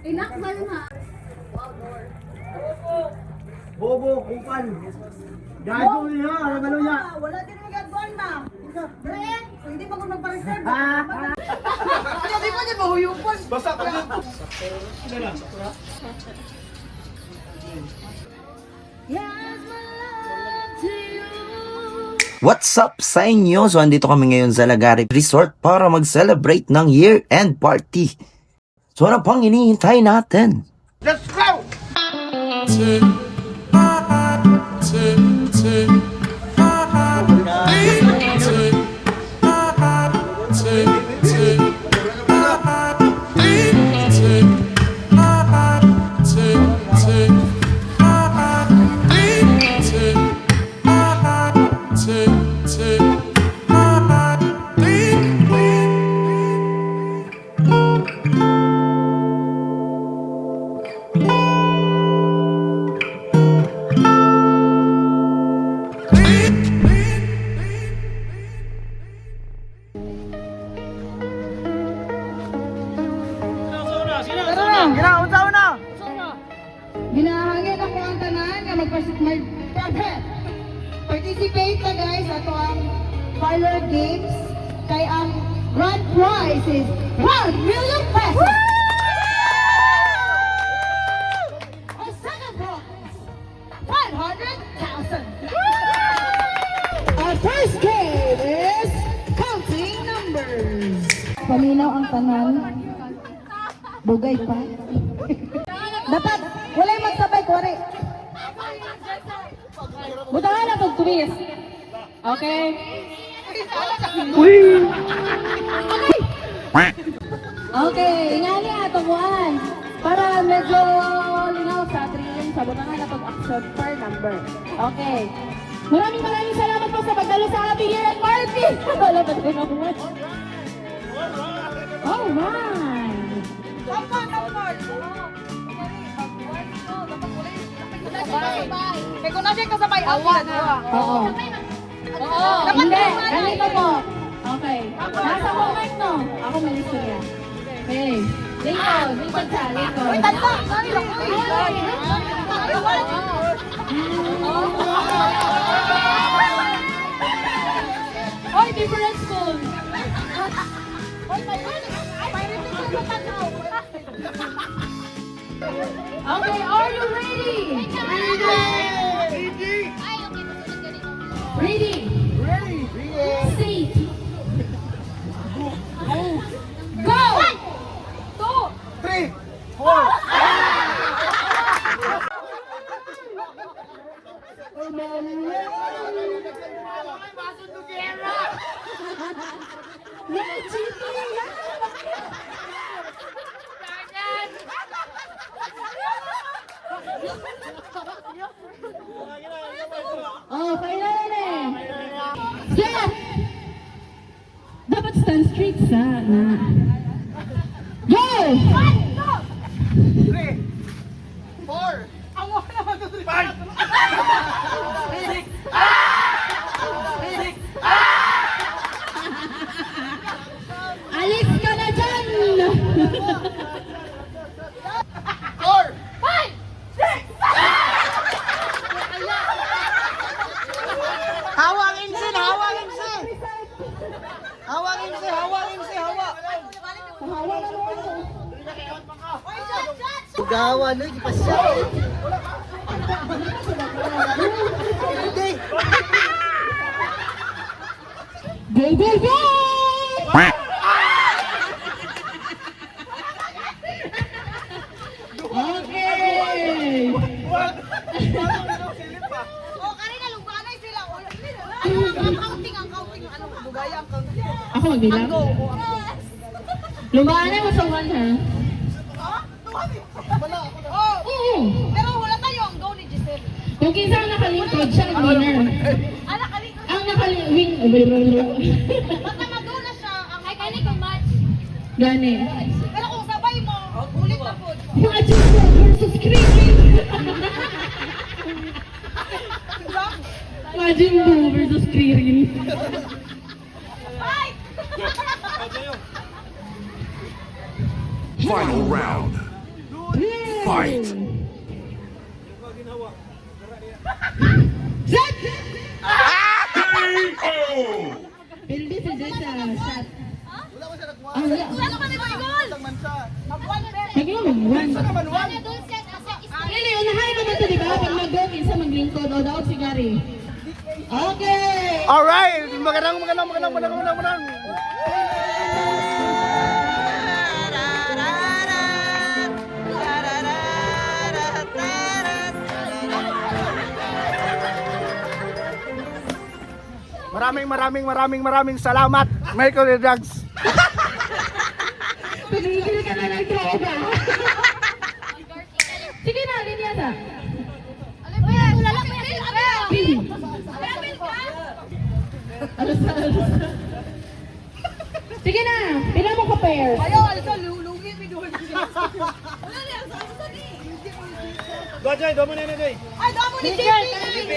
Inakbal na. Bobo, kupal. Gago niya, ano niya? Wala din mo gagawin na. Pre, hindi pa ko magpa-reserve. Hindi mo din mahuyupan. Basta ka lang. What's up sa inyo? So, andito kami ngayon sa Lagari Resort para mag-celebrate ng year-end party. So, ano pang hinihintay natin? Let's go! Ginahangin ako ang tanan nga participate na guys ato ang parlor games kay ang grand prize is 1 million pesos. Ang second prize 500,000. Our first game is counting numbers. Paminaw ang tanan. Bugay pa. Dapat, wala yung magsabay, kore. Butahan na pag tumis. Okay? Uy! Okay, ingali ato buwan. Para medyo linaw sa trillion sa butahan na pag-action per number. Okay. Maraming salamat po sa pagdalo sa Happy Year and Party! Wala ba ito naman? Alright! Kaya kung nasa kasabay, awan na. Oo. Oo. Hindi, ganito po. Okay. Nasa moment no? Ako may istorya. Okay. Lingkod siya, lingkod. Uy, tanda! Sorry lang. Oy, different school. Okay, are you ready? Ready. Seat. Go. 3, 4. Oh, kailangan eh. Set. Dapat stand straight sana. Go! 3, 4. Alis ka na dyan! 4. Hawak MC, hawak MC. Hawak MC, hawak MC, hawak. Kahawa na naman. Sugawan na, ipasya. Okay. Go, go, go! Okay! Oh, kanina lubanay sila. Ang counting, ano, bugaya ang counting. Ako magbilang? Lumaanay mo sa 1 ha? Oh, Oo! pero wala tayo ang go ni Giselle. Kung kinsa ang nakalingkod, siya ang winner. Anak, kali. Ang nakalingkod... Basta mag-go na siya. Ang ay kani ko match. Gani. Pero kung sabay mo, ulit na po. Majin Boo versus Creepy! Majin Boo versus Creepy. Fight! Final round. Fight. Pildi si Jess sa shot. Wala ko siya nagkuha. Ah, wala. Wala ka man ni Gol. Isang mansa. Lagi mo mag-one. Naman, one. Lili, unahay naman ito, di ba? Pag mag-go, kinsa maglingkod o daog si Gary. Okay! Alright! Magandang. Maraming salamat, Michael Drugs. Pagigil ka na ng tropa. Sige na, linyata. Pili. Alas. Sige na, pila mo ka pairs. Ayaw, alisa, lugi, may duhol. Wala niya, sa ni. Gajay, domo na Jay. Ay, damo ni JP.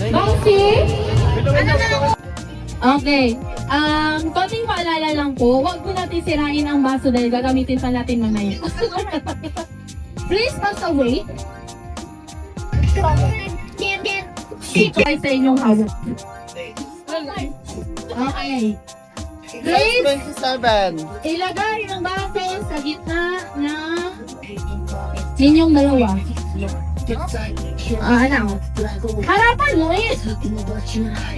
Bouncy? Okay. Konting paalala lang po, huwag po natin sirain ang baso dahil gagamitin pa natin mamaya. Please pass away. Ito ay sa inyong hawak. Okay. Please, 27. ilagay ang baso sa gitna ng inyong dalawa. Ano? Harapan mo eh!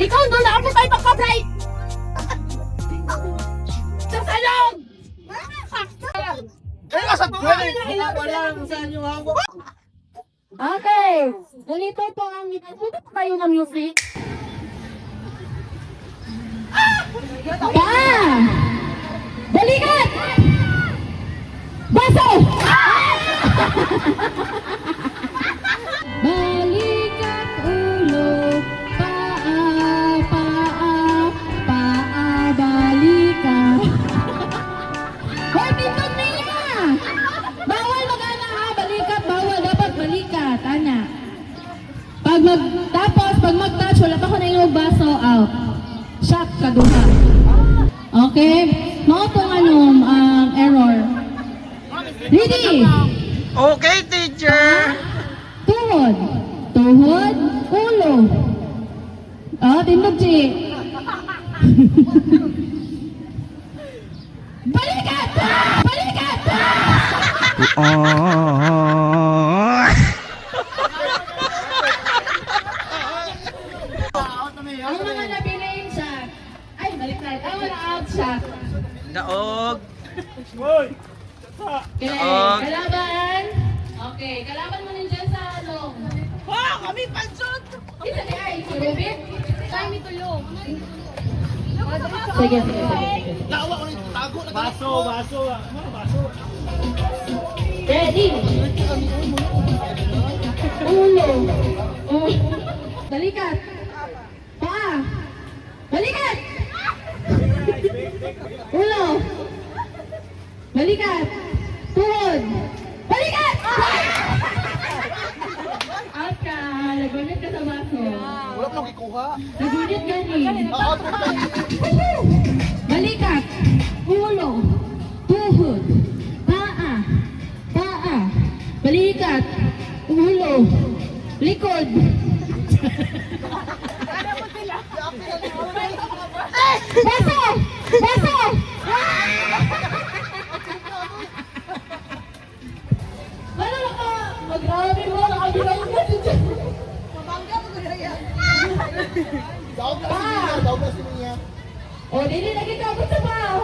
Ikaw doon na ako tayo pagka-bright! Sa salong! Okay, ganito po ang ipagpunta pa kayo ng music. Balikat! Baso! Balikat, ulo, paa, balikat. Hoy, pindot niya! Bawal mag-ana ha, balikat, bawal, dapat balikat, ana. Pag mag-touch, wala pa ko na yung baso, out. Shock ka duha. Okay? Mga itong error. Ready? Okay, teacher. Tuhod. Tuhod. Ulo. Tindog, Chi. Balikat! Balikat! Ang mga napili siya. Ay, baliktad. Ang mga out siya. Daog. Okay, kalaban. Okay, kalaban mo din dyan sa ano. Kami pansot. Isa di ay, si Ruby. Kami tulong. Sige, sige. Baso. Ready? Ulo. Balikat. Paa. Balikat. Ulo. Balikat. Tuhod. Balikat! Out ka. Nagunit ka sa baso. Wala pa nang ikuha. Nagunit ka ni. Oo, Balikat. Ulo. Tuhod. Paa. Balikat. Ulo. Likod. Baso! Baso! Ano na ka? Mag-grabe mo. Nakabilang ka dito. Mabangga mo na yan. daog na si Mia. O, dili lagi ka abot sa pao.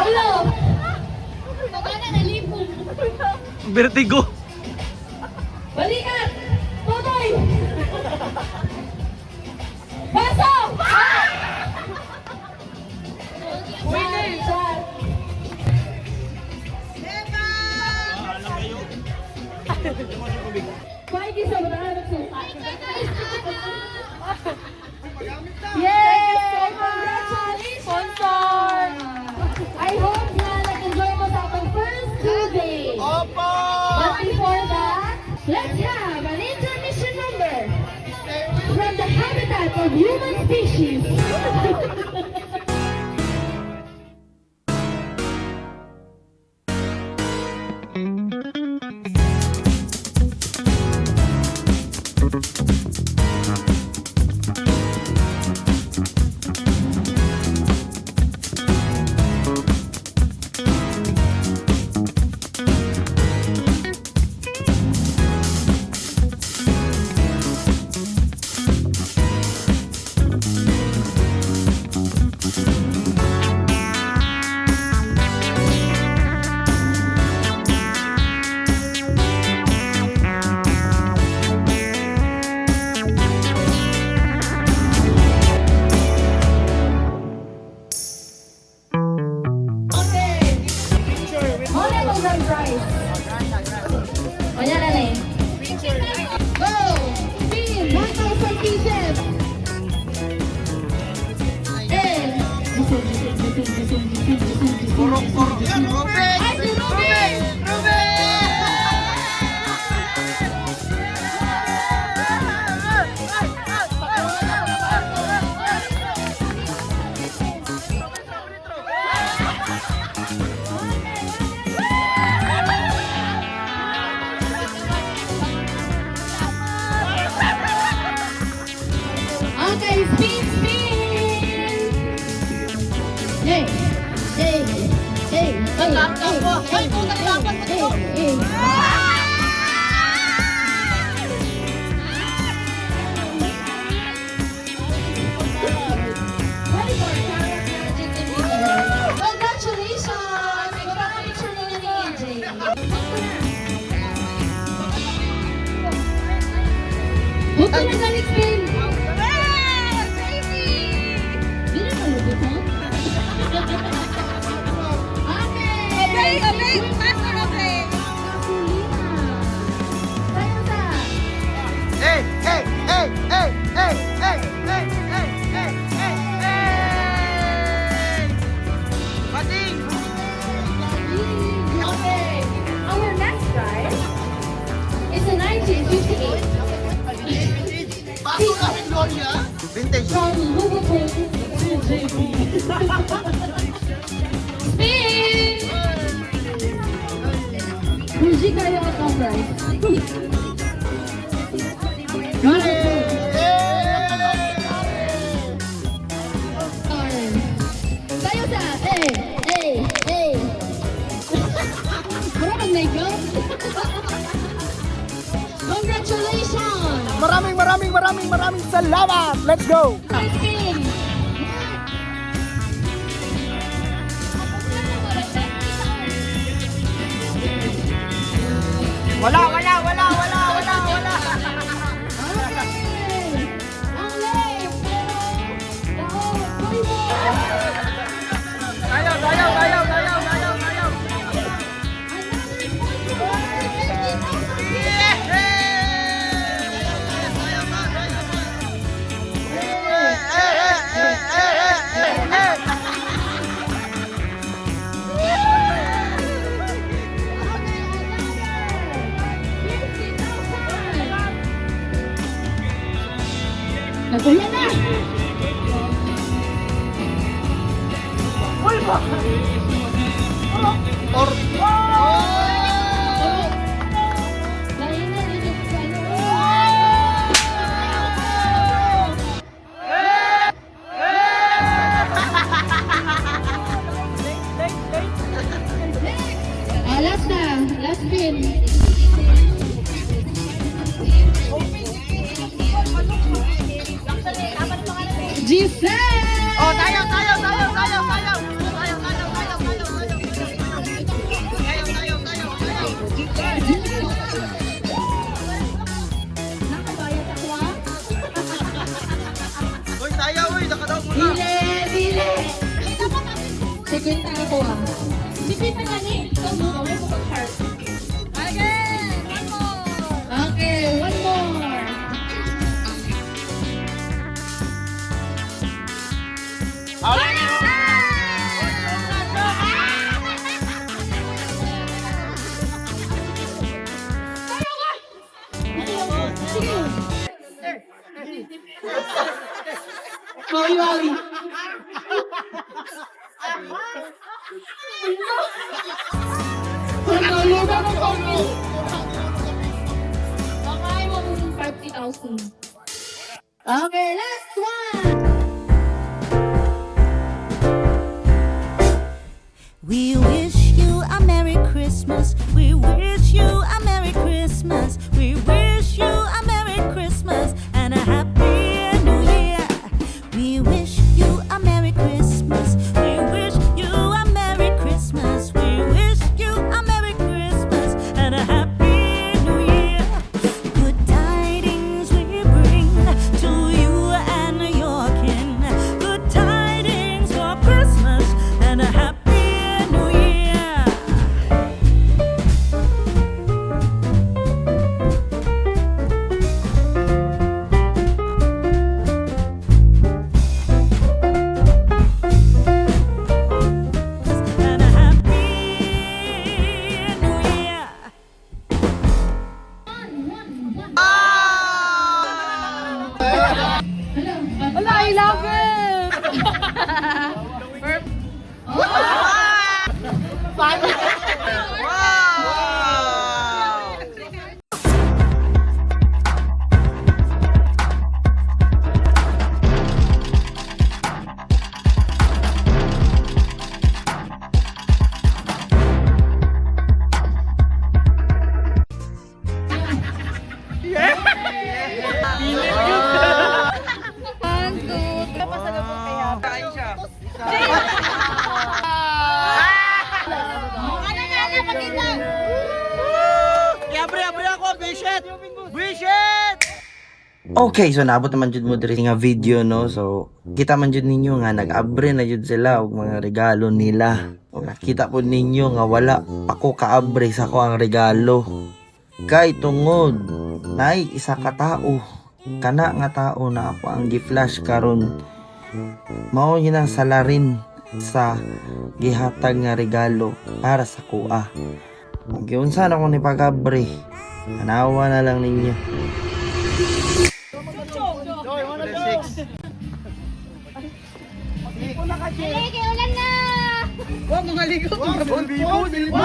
Ulo. Mabangga na lipong. Vertigo. Balikat! Tutoy! Baso! Winner! Shot! Kuhay kisa, Yay! Congratulations! Sponsor! I hope na nag-enjoy mo sa ating first 2 days. Opo! But before that, let's have an intermission number from the habitat of human species. Muna itong grand prize. O yan na eh. Go! Spin! 1,000 pieces! Eh! Ay, si Ruben! Okay, spin, spin! Hey! Hey! Hey! Tatapos mo. Hoy, kung tatapos mo dito. Congratulations! Magpapapicture na ni AJ. Huwag ka na galit, spin! Hindi na malubot, ha? Okay! Obey, master obey. Tayo sa... Hey, hey, hey, hey, hey, hey, hey, hey, hey, hey, hey! Pating! Okay, our next prize is a 1958 Paso na Gloria! Vintage. from Louboutin JP. Spin! Ruji kayo at ang prize. Tayo sa Maraming na-ikaw. Congratulations! Maraming salamat! Let's go! Spin! Wala! Okay! Ang late! Pero... Tuloy mo! Tayo! Natuloy na! Dahil na dito sa last spin. Giselle! Oh, tayo! Nakabayad ako ah. Uy, tayo! Uy, nakadaw mo na! Dile! Second time ako ah. Second na gani. Ikaw mo, gawin mo pag-heart. Again, one more. Okay, one more. Maui-maui. Nagkalugan ng coffee. Okay, mo 50,000. Okay, last one. We wish you a Merry Christmas. We wish you a Merry Christmas. We wish you a Merry Christmas and a Happy New Year. We wish you a Merry Christmas. We wish you a Merry Christmas. We wish you a Merry Christmas and a Happy New Year. Good tidings we bring to you and your kin. Good tidings for Christmas and a Happy New Year. And a Happy New Year. Wala, I love it! Ano na, pakita! Abre ako, Bishet! Bishet! Okay, so naabot naman jud mo diri nga video, no? So kita man jud ninyo nga nag-abre na jud sila og mga regalo nila. O nakita po ninyo nga wala ako kaabre sa ko ang regalo. Kay tungod nay isa ka tao, kana nga tao na ako ang gi-flash karon. Mao yun ang salarin sa gihatag nga regalo para sa kuha. Kung giunsa na ko ni pag-abre, anawa na lang ninyo. Dali, kay ulan na! Huwag mga ligo! Bilbo!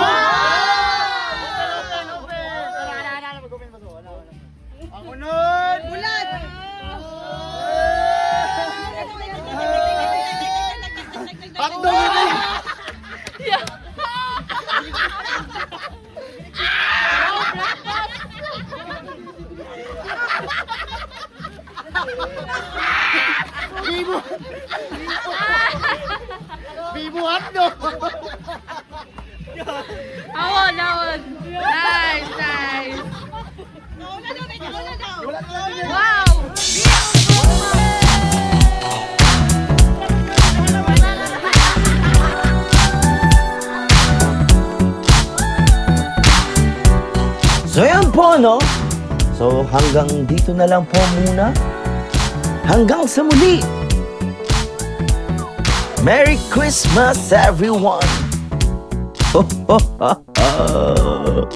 Ang unod! Bulat! Hotdog ini! Bibo! Bibo hotdog! Awon, awon. Nice, nice. Wow! So yan po, no? So hanggang dito na lang po muna. Hanggang sa muli. Merry Christmas, everyone! Ho, ho, ho, ho.